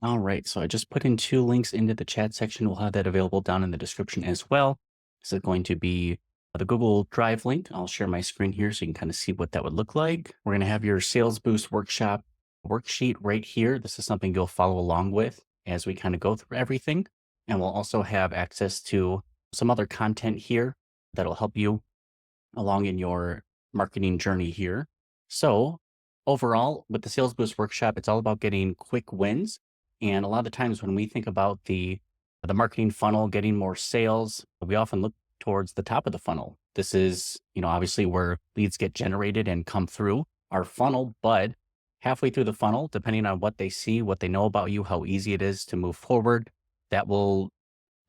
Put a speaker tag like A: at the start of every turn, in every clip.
A: All right. So I just put in two links into the chat section. We'll have that available down in the description as well. This is going to be the Google Drive link. I'll share my screen here so you can kind of see what that would look like. We're going to have your Sales Boost Workshop worksheet right here. This is something you'll follow along with as we kind of go through everything. And we'll also have access to some other content here that'll help you along in your marketing journey here. So overall, with the Sales Boost Workshop, it's all about getting quick wins. And a lot of the times when we think about the marketing funnel, getting more sales, we often look towards the top of the funnel. This is, obviously where leads get generated and come through our funnel, but halfway through the funnel, depending on what they see, what they know about you, how easy it is to move forward, that will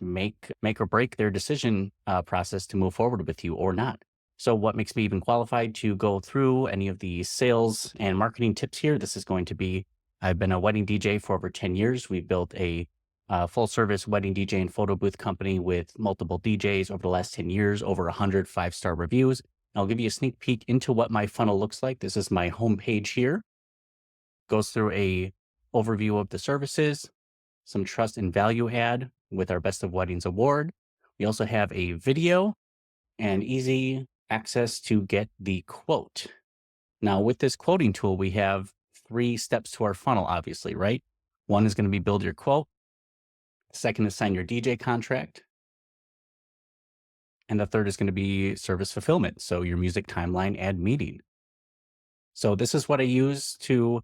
A: make or break their decision process to move forward with you or not. So what makes me even qualified to go through any of the sales and marketing tips here? This is going to be, I've been a wedding DJ for over 10 years. We've built a full service wedding DJ and photo booth company with multiple DJs over the last 10 years, over 100 5-star reviews. I'll give you a sneak peek into what my funnel looks like. This is my homepage here. Goes through a overview of the services, some trust and value add with our Best of Weddings award. We also have a video and easy access to get the quote. Now, with this quoting tool, we have 3 steps to our funnel, obviously, right? One is going to be build your quote. Second is sign your DJ contract. And the third is going to be service fulfillment. So your music timeline and meeting. So this is what I use to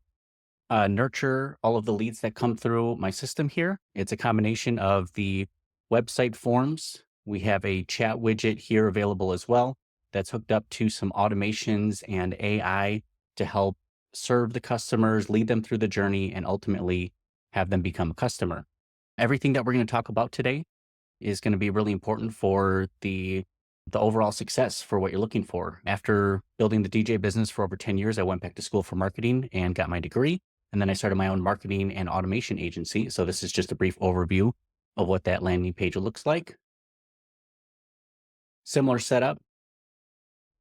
A: nurture all of the leads that come through my system here. It's a combination of the website forms. We have a chat widget here available as well that's hooked up to some automations and AI to help serve the customers, lead them through the journey, and ultimately have them become a customer. Everything that we're going to talk about today is going to be really important for the overall success for what you're looking for. After building the DJ business for over 10 years, I went back to school for marketing and got my degree. And then I started my own marketing and automation agency. So this is just a brief overview of what that landing page looks like. Similar setup.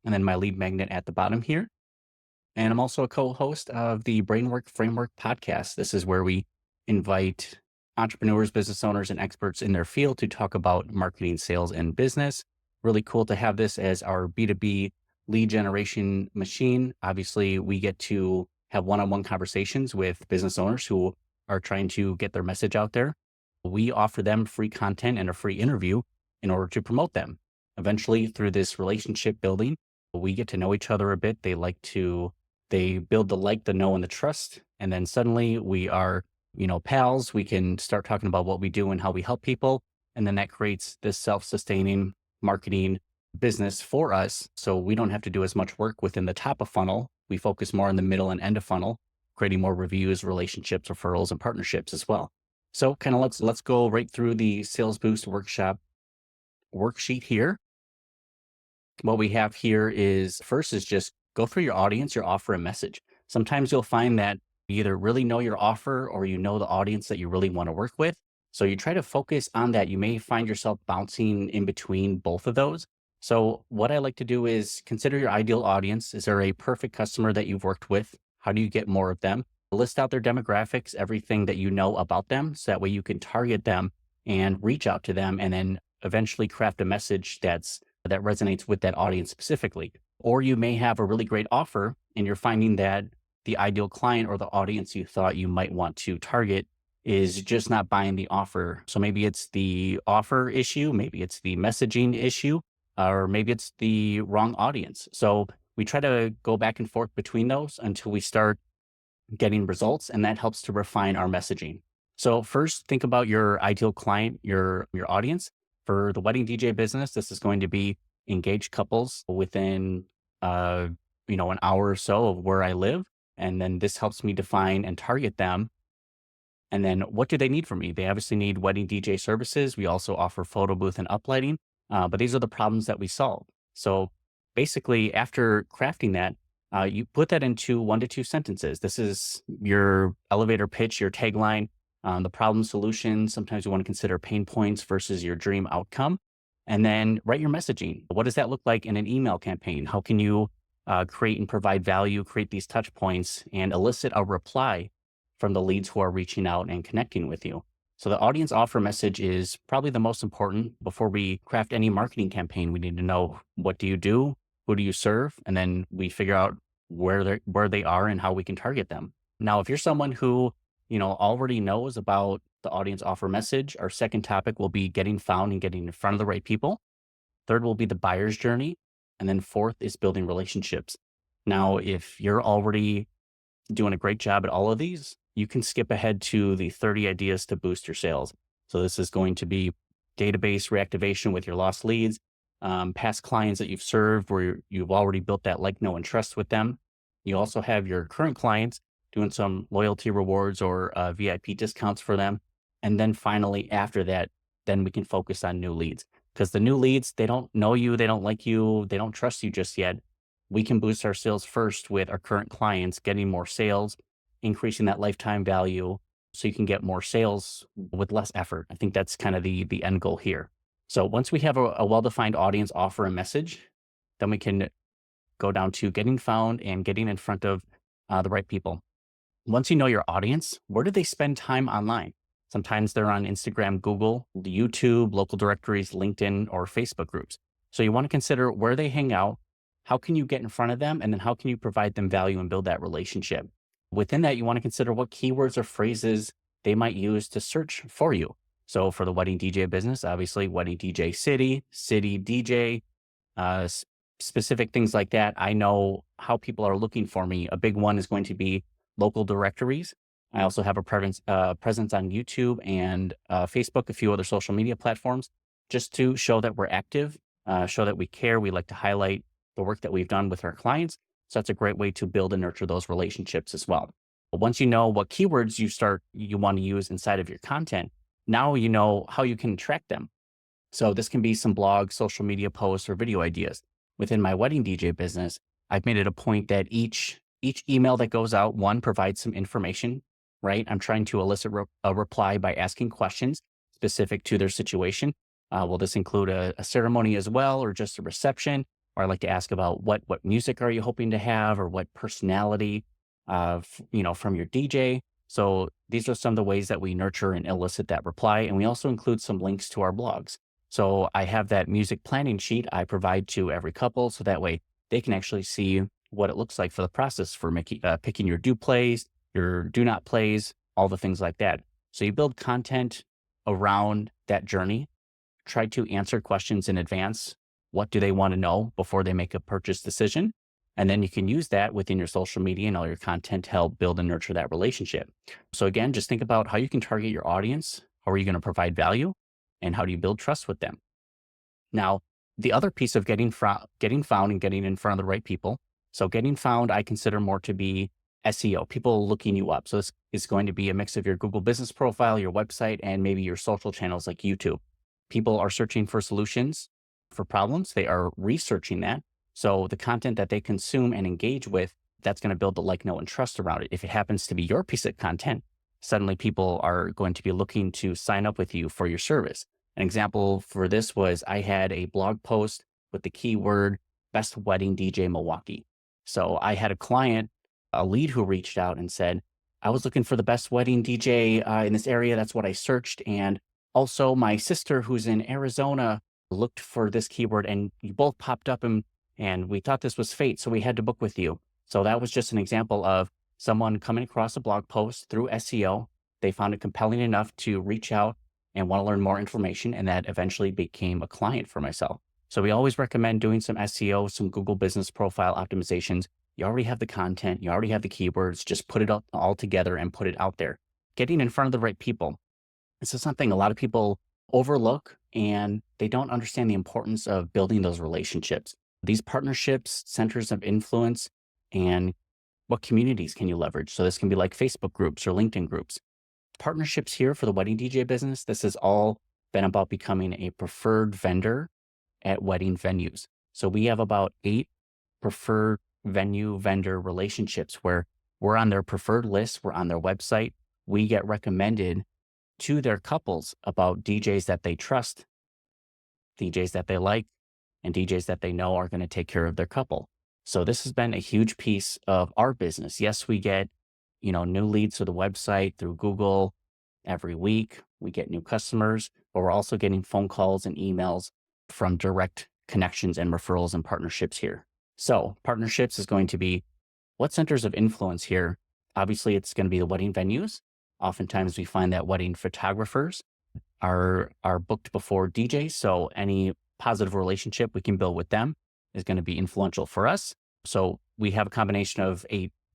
A: And then my lead magnet at the bottom here. And I'm also a co-host of the Brainwork Framework podcast. This is where we invite entrepreneurs, business owners, and experts in their field to talk about marketing, sales, and business. Really cool to have this as our B2B lead generation machine. Obviously, we get to have one-on-one conversations with business owners who are trying to get their message out there. We offer them free content and a free interview in order to promote them. Eventually, through this relationship building, we get to know each other a bit. They build the like, the know, and the trust. And then suddenly we are, pals. We can start talking about what we do and how we help people. And then that creates this self-sustaining marketing business for us. So we don't have to do as much work within the top of funnel. We focus more on the middle and end of funnel, creating more reviews, relationships, referrals, and partnerships as well. So kind of let's go right through the Sales Boost Workshop worksheet here. What we have here is first is just go through your audience, your offer, and message. Sometimes you'll find that you either really know your offer or you know the audience that you really want to work with. So you try to focus on that. You may find yourself bouncing in between both of those. So what I like to do is consider your ideal audience. Is there a perfect customer that you've worked with? How do you get more of them? List out their demographics, everything that you know about them. So that way you can target them and reach out to them and then eventually craft a message that resonates with that audience specifically. Or you may have a really great offer and you're finding that the ideal client or the audience you thought you might want to target is just not buying the offer. So maybe it's the offer issue, maybe it's the messaging issue, or maybe it's the wrong audience. So we try to go back and forth between those until we start getting results, and that helps to refine our messaging. So first, think about your ideal client, your audience. For the wedding DJ business, this is going to be engaged couples within an hour or so of where I live. And then this helps me define and target them. And then what do they need from me? They obviously need wedding DJ services. We also offer photo booth and uplighting, but these are the problems that we solve. So basically, after crafting that, you put that into 1 to 2 sentences. This is your elevator pitch, your tagline, the problem solution. Sometimes you want to consider pain points versus your dream outcome. And then write your messaging. What does that look like in an email campaign? How can you create and provide value, create these touch points and elicit a reply from the leads who are reaching out and connecting with you. So the audience offer message is probably the most important. Before we craft any marketing campaign, we need to know, what do you do? Who do you serve? And then we figure out where they are and how we can target them. Now, if you're someone who, already knows about the audience offer message, our second topic will be getting found and getting in front of the right people. Third will be the buyer's journey. And then fourth is building relationships. Now, if you're already doing a great job at all of these, you can skip ahead to the 30 ideas to boost your sales. So this is going to be database reactivation with your lost leads, past clients that you've served where you've already built that like, know, and trust with them. You also have your current clients doing some loyalty rewards or VIP discounts for them. And then finally, after that, then we can focus on new leads, because the new leads, they don't know you, they don't like you, they don't trust you just yet. We can boost our sales first with our current clients, getting more sales, increasing that lifetime value so you can get more sales with less effort. I think that's kind of the end goal here. So once we have a well-defined audience offer and message, then we can go down to getting found and getting in front of the right people. Once you know your audience, where do they spend time online? Sometimes they're on Instagram, Google, YouTube, local directories, LinkedIn, or Facebook groups. So you want to consider where they hang out. How can you get in front of them? And then how can you provide them value and build that relationship? Within that, you want to consider what keywords or phrases they might use to search for you. So for the wedding DJ business, obviously wedding DJ city, city DJ, uh, specific things like that. I know how people are looking for me. A big one is going to be local directories. I also have a presence on YouTube and Facebook, a few other social media platforms, just to show that we're active, show that we care. We like to highlight the work that we've done with our clients. So that's a great way to build and nurture those relationships as well. But once you know what keywords you want to use inside of your content, now you know how you can track them. So this can be some blog, social media posts, or video ideas. Within my wedding DJ business, I've made it a point that each email that goes out, one, provides some information, right? I'm trying to elicit a reply by asking questions specific to their situation. Will this include a ceremony as well, or just a reception? Or I like to ask about what music are you hoping to have, or what personality, from your DJ. So these are some of the ways that we nurture and elicit that reply. And we also include some links to our blogs. So I have that music planning sheet I provide to every couple, so that way they can actually see what it looks like for the process for picking your do plays, your do not plays, all the things like that. So you build content around that journey, try to answer questions in advance. What do they want to know before they make a purchase decision? And then you can use that within your social media and all your content to help build and nurture that relationship. So again, just think about how you can target your audience. How are you going to provide value? And how do you build trust with them? Now, the other piece of getting found and getting in front of the right people. So getting found, I consider more to be SEO, people looking you up. So this is going to be a mix of your Google business profile, your website, and maybe your social channels like YouTube. People are searching for solutions for problems. They are researching that. So the content that they consume and engage with, that's going to build the like, know, and trust around it. If it happens to be your piece of content, suddenly people are going to be looking to sign up with you for your service. An example for this was I had a blog post with the keyword best wedding DJ Milwaukee. So I had a client, a lead, who reached out and said, I was looking for the best wedding DJ in this area. That's what I searched. And also my sister, who's in Arizona, looked for this keyword, and you both popped up, and we thought this was fate. So we had to book with you. So that was just an example of someone coming across a blog post through SEO. They found it compelling enough to reach out and want to learn more information, and that eventually became a client for myself. So we always recommend doing some SEO, some Google business profile optimizations. You already have the content, you already have the keywords, just put it all together and put it out there. Getting in front of the right people. This is something a lot of people overlook, and they don't understand the importance of building those relationships. These partnerships, centers of influence, and what communities can you leverage? So this can be like Facebook groups or LinkedIn groups. Partnerships here for the wedding DJ business, this has all been about becoming a preferred vendor at wedding venues. So we have about 8 preferred vendor relationships where we're on their preferred list, we're on their website, we get recommended to their couples about DJs that they trust, DJs that they like, and DJs that they know are going to take care of their couple. So this has been a huge piece of our business. Yes, we get new leads to the website through Google every week. We get new customers, but we're also getting phone calls and emails from direct connections and referrals and partnerships here. So partnerships is going to be what centers of influence here. Obviously, it's going to be the wedding venues. Oftentimes we find that wedding photographers are booked before DJs. So any positive relationship we can build with them is going to be influential for us. So we have a combination of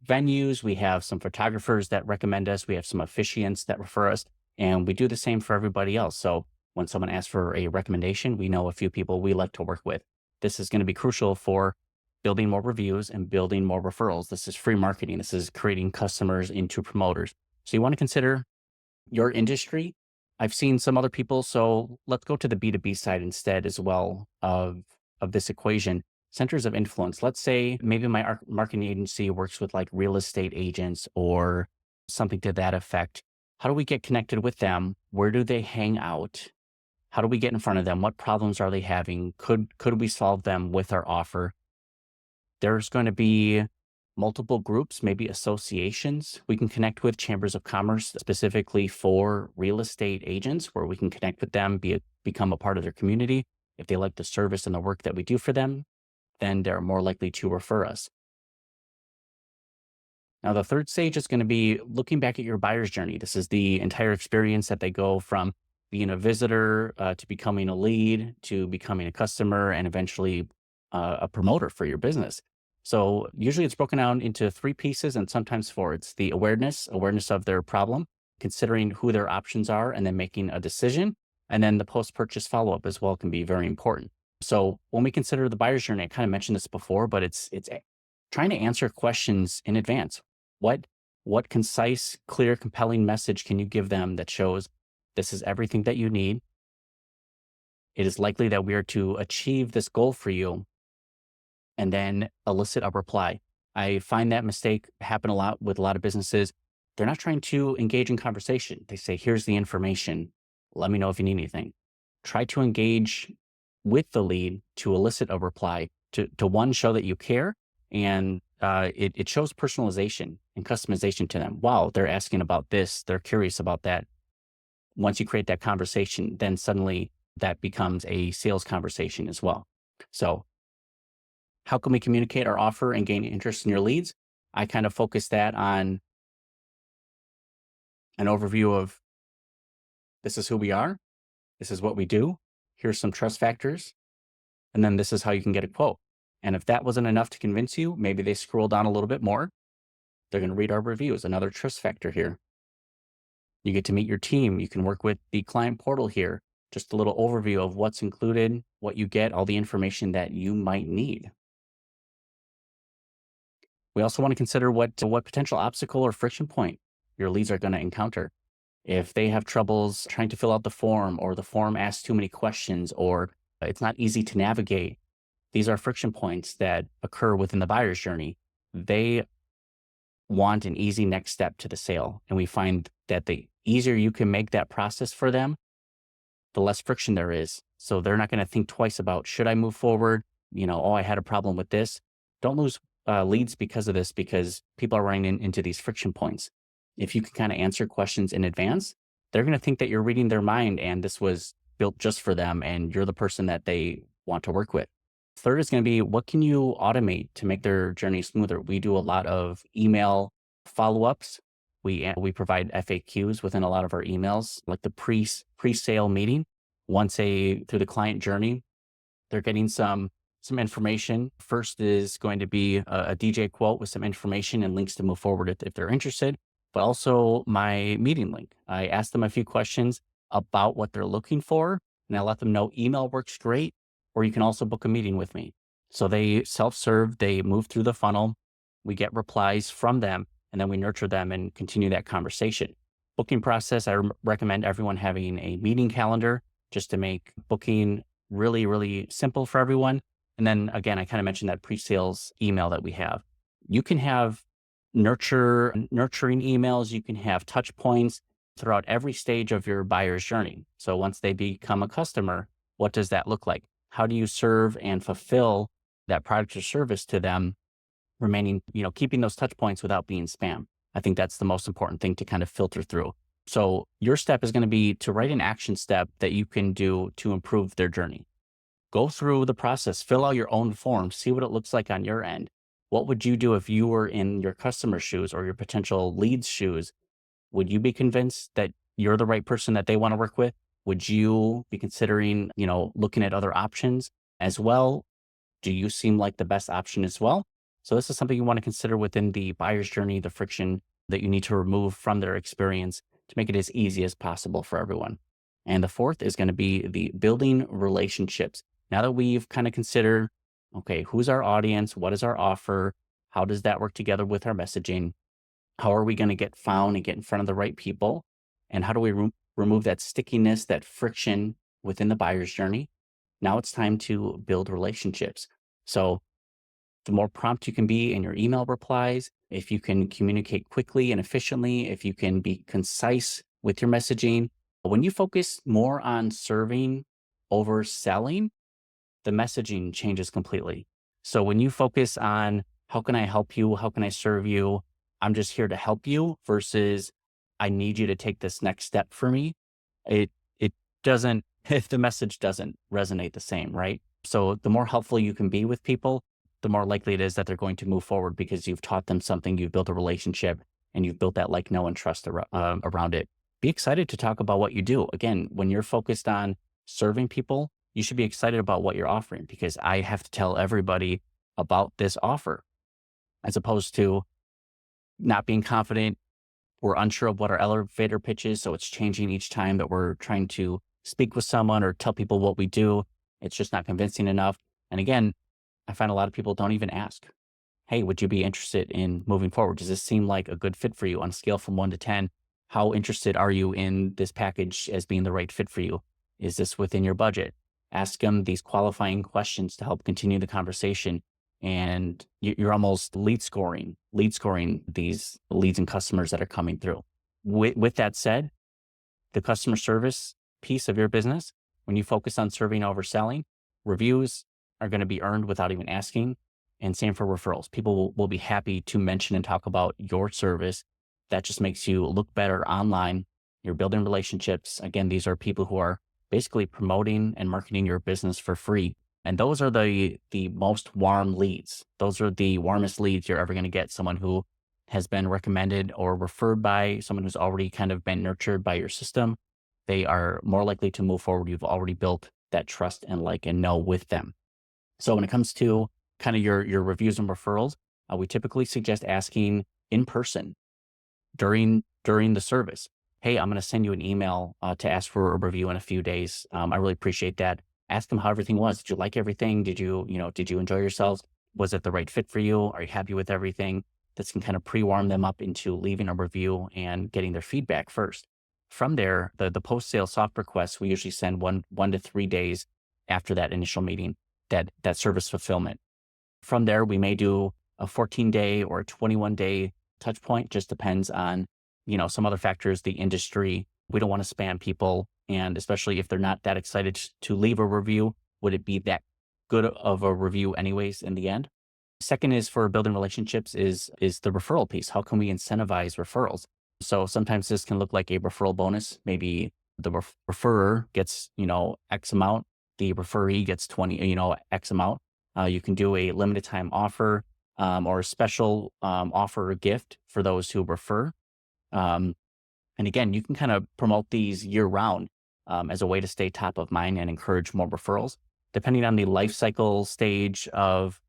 A: venues, we have some photographers that recommend us, we have some officiants that refer us, and we do the same for everybody else. So when someone asks for a recommendation, we know a few people we like to work with. This is going to be crucial for building more reviews and building more referrals. This is free marketing. This is creating customers into promoters. So you want to consider your industry. I've seen some other people, so let's go to the B2B side instead as well of this equation. Centers of influence. Let's say maybe my marketing agency works with like real estate agents or something to that effect. How do we get connected with them? Where do they hang out? How do we get in front of them? What problems are they having? Could we solve them with our offer? There's going to be multiple groups, maybe associations. We can connect with chambers of commerce specifically for real estate agents, where we can connect with them, become a part of their community. If they like the service and the work that we do for them, then they're more likely to refer us. Now, the third stage is going to be looking back at your buyer's journey. This is the entire experience that they go from being a visitor to becoming a lead to becoming a customer and eventually a promoter for your business. So usually it's broken down into three pieces and sometimes four. It's the awareness of their problem, considering who their options are, and then making a decision. And then the post-purchase follow-up as well can be very important. So when we consider the buyer's journey, I kind of mentioned this before, but it's trying to answer questions in advance. What concise, clear, compelling message can you give them that shows this is everything that you need? It is likely that we are to achieve this goal for you, and then elicit a reply. I find that mistake happen a lot with a lot of businesses. They're not trying to engage in conversation. They say, here's the information. Let me know if you need anything. Try to engage with the lead to elicit a reply, to one, show that you care, and it shows personalization and customization to them. Wow, they're asking about this. They're curious about that. Once you create that conversation, then suddenly that becomes a sales conversation as well. So how can we communicate our offer and gain interest in your leads? I kind of focus that on an overview of this is who we are, this is what we do, here's some trust factors, and then this is how you can get a quote. And if that wasn't enough to convince you, maybe they scroll down a little bit more. They're going to read our reviews, another trust factor here. You get to meet your team. You can work with the client portal here. Just a little overview of what's included, what you get, all the information that you might need. We also want to consider what potential obstacle or friction point your leads are going to encounter. If they have troubles trying to fill out the form, or the form asks too many questions, or it's not easy to navigate, these are friction points that occur within the buyer's journey. They want an easy next step to the sale. And we find that the easier you can make that process for them, the less friction there is. So they're not going to think twice about, should I move forward? Oh, I had a problem with this. Don't lose leads because of this, because people are running into these friction points. If you can kind of answer questions in advance, they're going to think that you're reading their mind and this was built just for them and you're the person that they want to work with. Third is going to be, what can you automate to make their journey smoother? We do a lot of email follow-ups. We provide FAQs within a lot of our emails, like the pre-sale meeting. Once through the client journey, they're getting some information. First is going to be a DJ quote with some information and links to move forward if they're interested, but also my meeting link. I ask them a few questions about what they're looking for, and I let them know email works great, or you can also book a meeting with me. So they self-serve, they move through the funnel, we get replies from them, and then we nurture them and continue that conversation. Booking process, I recommend everyone having a meeting calendar just to make booking really, really simple for everyone. And then again, I kind of mentioned that pre-sales email that we have. You can have nurturing emails. You can have touch points throughout every stage of your buyer's journey. So once they become a customer, what does that look like? How do you serve and fulfill that product or service to them, remaining, keeping those touch points without being spam? I think that's the most important thing to kind of filter through. So your step is going to be to write an action step that you can do to improve their journey. Go through the process, fill out your own form, see what it looks like on your end. What would you do if you were in your customer's shoes or your potential lead's shoes? Would you be convinced that you're the right person that they want to work with? Would you be considering, looking at other options as well? Do you seem like the best option as well? So this is something you want to consider within the buyer's journey, the friction that you need to remove from their experience to make it as easy as possible for everyone. And the fourth is going to be the building relationships. Now that we've kind of considered, okay, who's our audience? What is our offer? How does that work together with our messaging? How are we going to get found and get in front of the right people? And how do we remove that stickiness, that friction within the buyer's journey? Now it's time to build relationships. So the more prompt you can be in your email replies, if you can communicate quickly and efficiently, if you can be concise with your messaging, when you focus more on serving over selling, the messaging changes completely. So when you focus on how can I help you? How can I serve you? I'm just here to help you versus I need you to take this next step for me. It doesn't, if the message doesn't resonate the same, right? So the more helpful you can be with people, the more likely it is that they're going to move forward because you've taught them something, you've built a relationship, and you've built that like, know, and trust around it. Be excited to talk about what you do. Again, when you're focused on serving people, you should be excited about what you're offering because I have to tell everybody about this offer as opposed to not being confident. We're unsure of what our elevator pitch is. So it's changing each time that we're trying to speak with someone or tell people what we do. It's just not convincing enough. And again, I find a lot of people don't even ask, hey, would you be interested in moving forward? Does this seem like a good fit for you on a scale from 1 to 10? How interested are you in this package as being the right fit for you? Is this within your budget? Ask them these qualifying questions to help continue the conversation. And you're almost lead scoring these leads and customers that are coming through. With that said, the customer service piece of your business, when you focus on serving over selling, reviews are going to be earned without even asking. And same for referrals. People will be happy to mention and talk about your service. That just makes you look better online. You're building relationships. Again, these are people who are basically promoting and marketing your business for free. And those are the most warm leads. Those are the warmest leads you're ever going to get. Someone who has been recommended or referred by someone who's already kind of been nurtured by your system. They are more likely to move forward. You've already built that trust and like and know with them. So when it comes to kind of your reviews and referrals, we typically suggest asking in person during the service. Hey, I'm going to send you an email to ask for a review in a few days. I really appreciate that. Ask them how everything was. Did you like everything? Did you enjoy yourselves? Was it the right fit for you? Are you happy with everything? This can kind of pre-warm them up into leaving a review and getting their feedback first. From there, the post-sale soft requests, we usually send one to 3 days after that initial meeting, that service fulfillment. From there, we may do a 14-day or a 21-day touch point, just depends on, some other factors, the industry. We don't want to spam people. And especially if they're not that excited to leave a review, would it be that good of a review anyways in the end? Second is for building relationships is the referral piece. How can we incentivize referrals? So sometimes this can look like a referral bonus. Maybe the referrer gets, X amount, the referee gets 20, X amount. You can do a limited time offer or a special offer or gift for those who refer. And again, you can kind of promote these year round as a way to stay top of mind and encourage more referrals, depending on the life cycle stage of,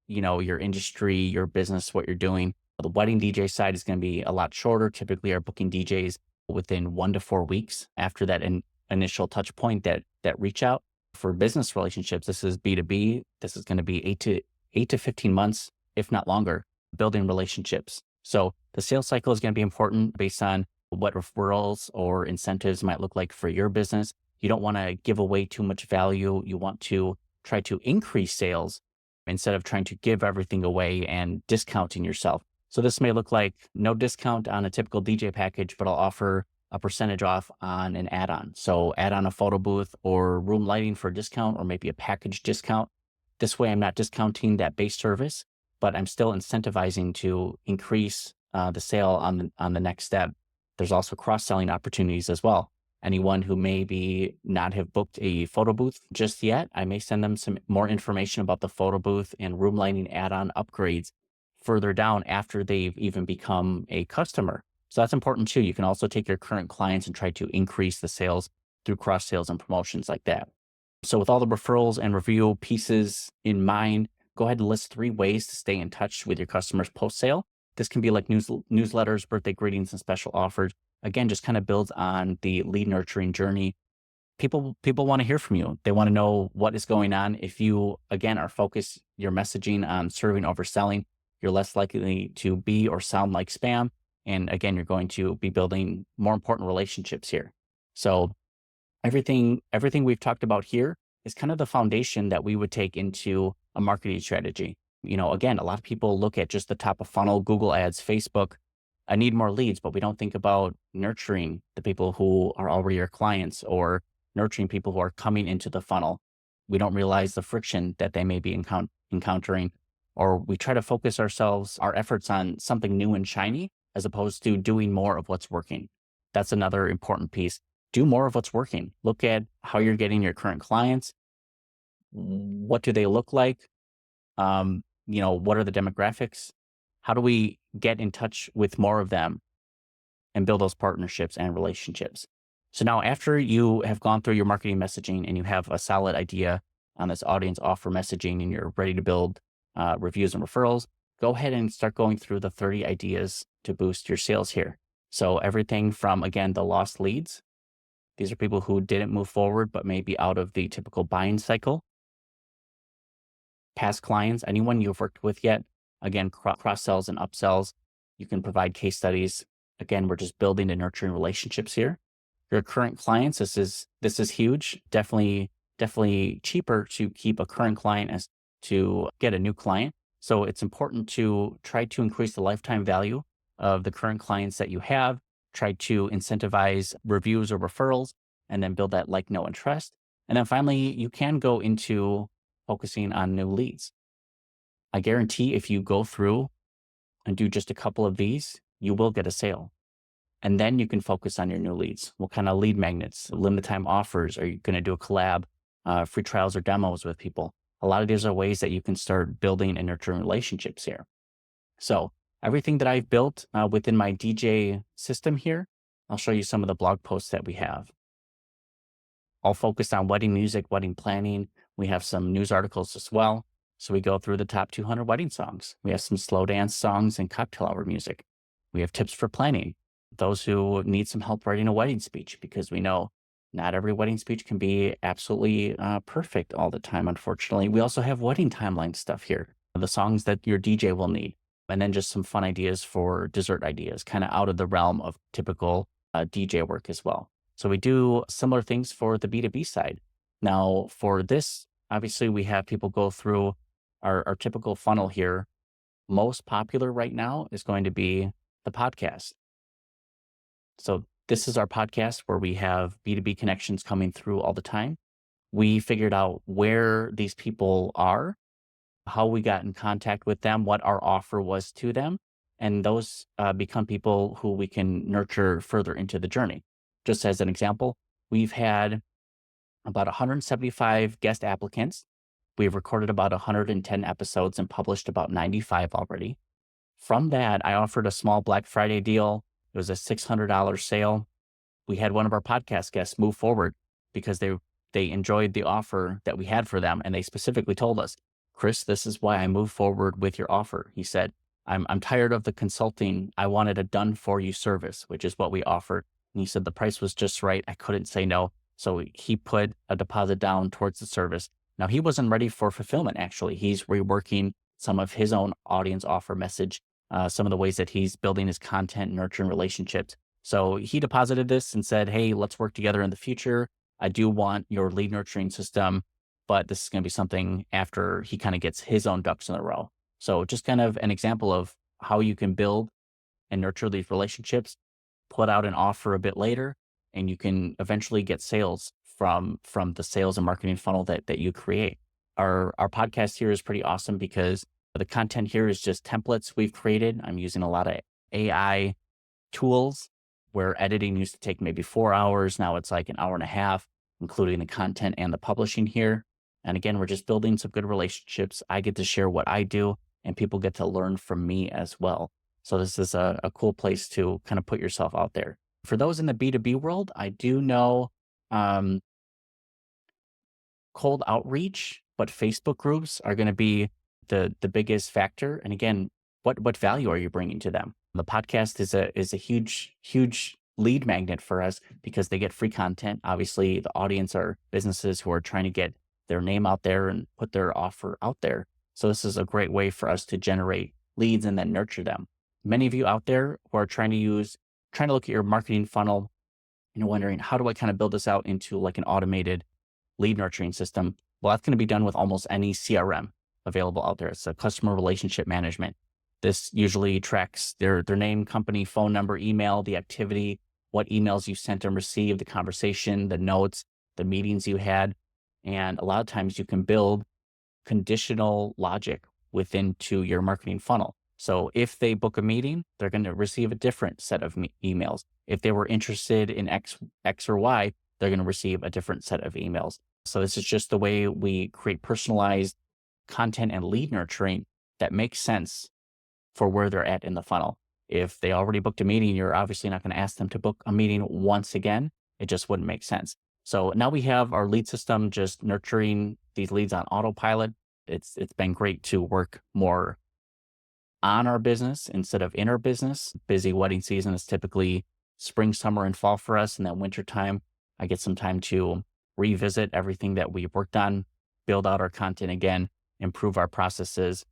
A: your industry, your business, what you're doing. The wedding DJ side is going to be a lot shorter. Typically, our booking DJs within 1 to 4 weeks after that initial touch point, that reach out. For business relationships, this is B2B. This is going to be 8 to 15 months, if not longer, building relationships. So the sales cycle is going to be important based on what referrals or incentives might look like for your business. You don't want to give away too much value. You want to try to increase sales instead of trying to give everything away and discounting yourself. So this may look like no discount on a typical DJ package, but I'll offer a percentage off on an add-on. So add on a photo booth or room lighting for a discount, or maybe a package discount. This way I'm not discounting that base service, but I'm still incentivizing to increase the sale on the next step. There's also cross-selling opportunities as well. Anyone who maybe not have booked a photo booth just yet, I may send them some more information about the photo booth and room lighting add-on upgrades further down after they've even become a customer. So that's important too. You can also take your current clients and try to increase the sales through cross sales and promotions like that. So with all the referrals and review pieces in mind, go ahead and list 3 ways to stay in touch with your customers post-sale. This can be like newsletters, birthday greetings, and special offers. Again, just kind of builds on the lead nurturing journey. People want to hear from you. They want to know what is going on. If you, again, are focused your messaging on serving over selling, you're less likely to be or sound like spam. And again, you're going to be building more important relationships here. So everything we've talked about here is kind of the foundation that we would take into a marketing strategy. Again, a lot of people look at just the top of funnel, Google ads, Facebook. I need more leads, but we don't think about nurturing the people who are already your clients or nurturing people who are coming into the funnel. We don't realize the friction that they may be encountering, or we try to focus our efforts on something new and shiny as opposed to doing more of what's working. That's another important piece. Do more of what's working. Look at how you're getting your current clients. What do they look like? What are the demographics? How do we get in touch with more of them and build those partnerships and relationships? So now after you have gone through your marketing messaging and you have a solid idea on this audience offer messaging and you're ready to build reviews and referrals, go ahead and start going through the 30 ideas to boost your sales here. So everything from, again, the lost leads. These are people who didn't move forward, but maybe out of the typical buying cycle. Past clients, anyone you've worked with yet, again, cross sells and upsells. You can provide case studies. Again, we're just building and nurturing relationships here. Your current clients, this is huge. Definitely cheaper to keep a current client as to get a new client. So it's important to try to increase the lifetime value of the current clients that you have. Try to incentivize reviews or referrals, and then build that like, know, and trust. And then finally, you can go into focusing on new leads. I guarantee if you go through and do just a couple of these, you will get a sale. And then you can focus on your new leads. What kind of lead magnets, limited time offers? Are you going to do a collab, free trials or demos with people? A lot of these are ways that you can start building and nurturing relationships here. So everything that I've built within my DJ system here, I'll show you some of the blog posts that we have. All focused on wedding music, wedding planning. We have some news articles as well. So we go through the top 200 wedding songs. We have some slow dance songs and cocktail hour music. We have tips for planning. Those who need some help writing a wedding speech, because we know not every wedding speech can be absolutely perfect all the time, unfortunately. We also have wedding timeline stuff here, the songs that your DJ will need, and then just some fun ideas for dessert ideas, kind of out of the realm of typical DJ work as well. So we do similar things for the B2B side. Now for this, obviously we have people go through our typical funnel here. Most popular right now is going to be the podcast. So this is our podcast where we have B2B connections coming through all the time. We figured out where these people are, how we got in contact with them, what our offer was to them, and those become people who we can nurture further into the journey. Just as an example, we've had about 175 guest applicants. We've recorded about 110 episodes and published about 95 already. From that, I offered a small Black Friday deal. It was a $600 sale. We had one of our podcast guests move forward because they enjoyed the offer that we had for them. And they specifically told us, Chris, this is why I moved forward with your offer. He said, I'm tired of the consulting. I wanted a done for you service, which is what we offered. And he said the price was just right. I couldn't say no. So he put a deposit down towards the service. Now he wasn't ready for fulfillment. Actually, he's reworking some of his own audience offer message, some of the ways that he's building his content, nurturing relationships. So he deposited this and said, hey, let's work together in the future. I do want your lead nurturing system, but this is going to be something after he kind of gets his own ducks in a row. So just kind of an example of how you can build and nurture these relationships, put out an offer a bit later, and you can eventually get sales from the sales and marketing funnel that you create. Our podcast here is pretty awesome because the content here is just templates we've created. I'm using a lot of AI tools where editing used to take maybe 4 hours. Now it's like an hour and a half, including the content and the publishing here. And again, we're just building some good relationships. I get to share what I do, and people get to learn from me as well. So this is a cool place to kind of put yourself out there. For those in the B2B world, I do know um, cold outreach, but Facebook groups are going to be the biggest factor. And again, what value are you bringing to them? The podcast is a huge lead magnet for us because they get free content. Obviously, the audience are businesses who are trying to get their name out there and put their offer out there. So this is a great way for us to generate leads and then nurture them. Many of you out there who are trying to look at your marketing funnel and you're wondering, how do I kind of build this out into like an automated lead nurturing system? Well, that's going to be done with almost any CRM available out there. It's a customer relationship management. This usually tracks their name, company, phone number, email, the activity, what emails you sent and received, the conversation, the notes, the meetings you had. And a lot of times you can build conditional logic within to your marketing funnel. So if they book a meeting, they're going to receive a different set of emails. If they were interested in X or Y, they're going to receive a different set of emails. So this is just the way we create personalized content and lead nurturing that makes sense for where they're at in the funnel. If they already booked a meeting, you're obviously not going to ask them to book a meeting once again. It just wouldn't make sense. So now we have our lead system just nurturing these leads on autopilot. It's been great to work more on our business instead of in our business. Busy wedding season is typically spring, summer, and fall for us. And then winter time, I get some time to revisit everything that we've worked on, build out our content again, improve our processes.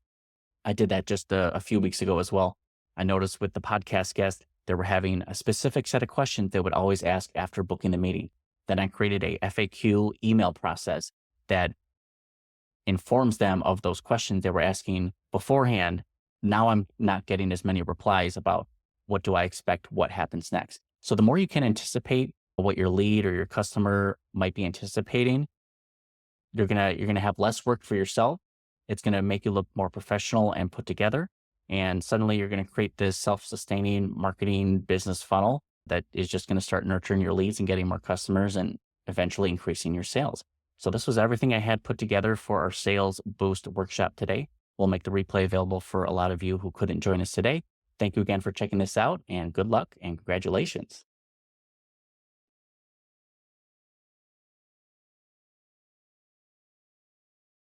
A: I did that just a few weeks ago as well. I noticed with the podcast guest, they were having a specific set of questions they would always ask after booking the meeting. Then I created a FAQ email process that informs them of those questions they were asking beforehand. Now I'm not getting as many replies about what do I expect, what happens next. So the more you can anticipate what your lead or your customer might be anticipating, you're gonna have less work for yourself. It's gonna make you look more professional and put together. And suddenly you're gonna create this self-sustaining marketing business funnel that is just gonna start nurturing your leads and getting more customers and eventually increasing your sales. So this was everything I had put together for our Sales Boost workshop today. We'll make the replay available for a lot of you who couldn't join us today. Thank you again for checking this out, and good luck and congratulations.